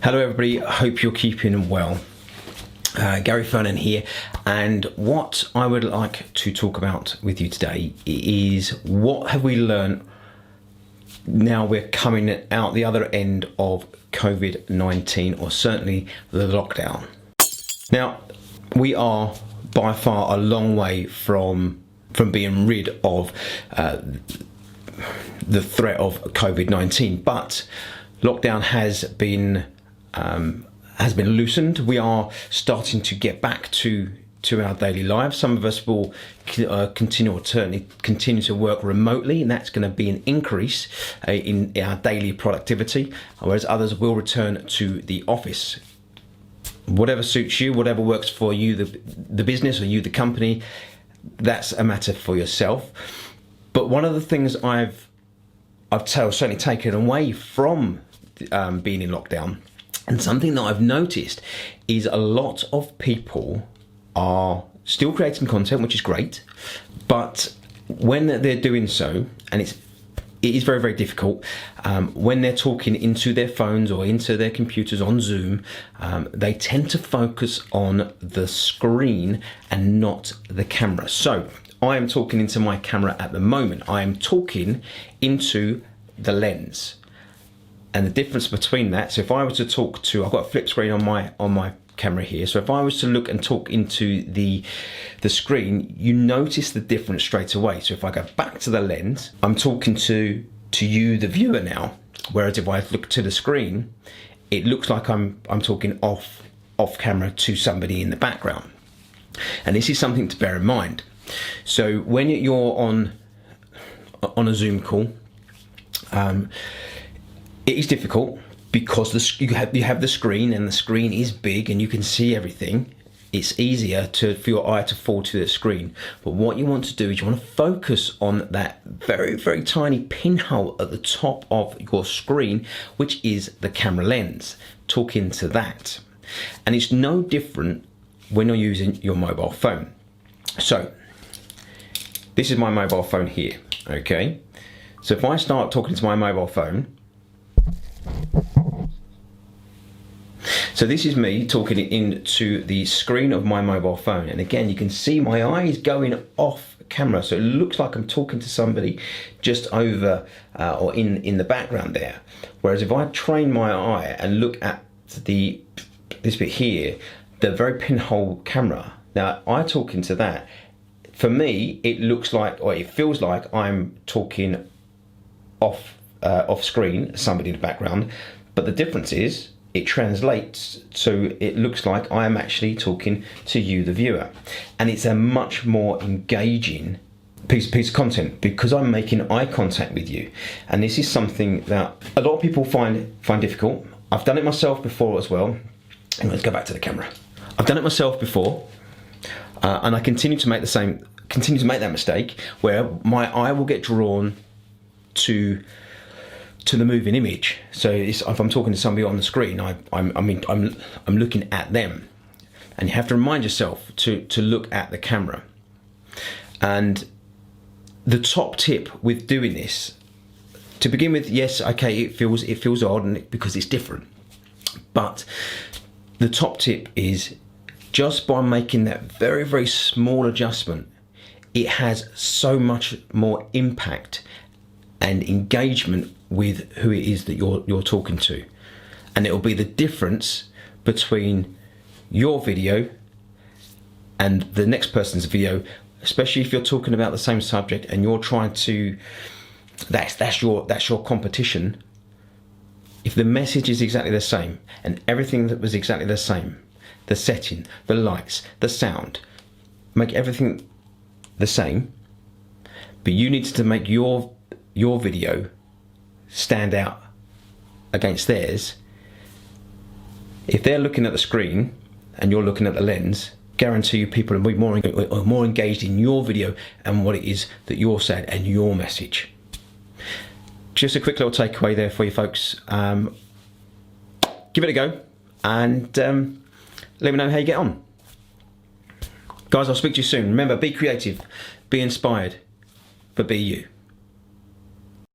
Hello everybody, I hope you're keeping well. Gary Fernon here, and what I would like to talk about with you today is what have we learned now we're coming out the other end of COVID-19, or certainly the lockdown. Now, we are by far a long way from being rid of the threat of COVID-19, but lockdown has been loosened. We are starting to get back to our daily lives. Some of us will continue to work remotely, and that's going to be an increase in our daily productivity, whereas others will return to the office. Whatever suits you, whatever works for you, the business, or you, the company, that's a matter for yourself. But one of the things I've certainly taken away from being in lockdown, and something that I've noticed, is a lot of people are still creating content, which is great, but when they're doing so, and it is very, very difficult, when they're talking into their phones or into their computers on Zoom, they tend to focus on the screen and not the camera. So I am talking into my camera at the moment. I am talking into the lens. And the difference between that, so if I was to talk to, I've got a flip screen on my camera here, so if I was to look and talk into the screen, you notice the difference straight away. So if I go back to the lens, I'm talking to you, the viewer, now, whereas if I look to the screen, it looks like I'm talking off camera to somebody in the background. And this is something to bear in mind. So when you're on a Zoom call, it is difficult because you have the screen, and the screen is big and you can see everything. It's easier for your eye to fall to the screen. But what you want to do is you want to focus on that very, very tiny pinhole at the top of your screen, which is the camera lens. Talk into that. And it's no different when you're using your mobile phone. So this is my mobile phone here, okay? So if I start talking to my mobile phone, so this is me talking into the screen of my mobile phone, and again you can see my eyes going off camera, so it looks like I'm talking to somebody just over or in the background there. Whereas if I train my eye and look at this bit here, the very pinhole camera, now I talk into that, for me it looks like, or it feels like, I'm talking off screen, somebody in the background, but the difference is it translates, so it looks like I am actually talking to you, the viewer, and it's a much more engaging piece of content because I'm making eye contact with you. And this is something that a lot of people find difficult. I've done it myself before as well. And let's go back to the camera. I've done it myself before, and I continue to make that mistake where my eye will get drawn to the moving image. So if I'm talking to somebody on the screen, I'm looking at them, and you have to remind yourself to look at the camera. And the top tip with doing this, to begin with, yes, okay, it feels odd and because it's different, but the top tip is just by making that very, very small adjustment, it has so much more impact and engagement with who it is that you're talking to. And it will be the difference between your video and the next person's video, especially if you're talking about the same subject and you're trying to, that's your competition. If the message is exactly the same and everything that was exactly the same, the setting, the lights, the sound, make everything the same, but you need to make your video stand out against theirs. If they're looking at the screen and you're looking at the lens, guarantee you people will be more engaged in your video and what it is that you're saying and your message. Just a quick little takeaway there for you folks. Give it a go and let me know how you get on. Guys, I'll speak to you soon. Remember, be creative, be inspired, but be you.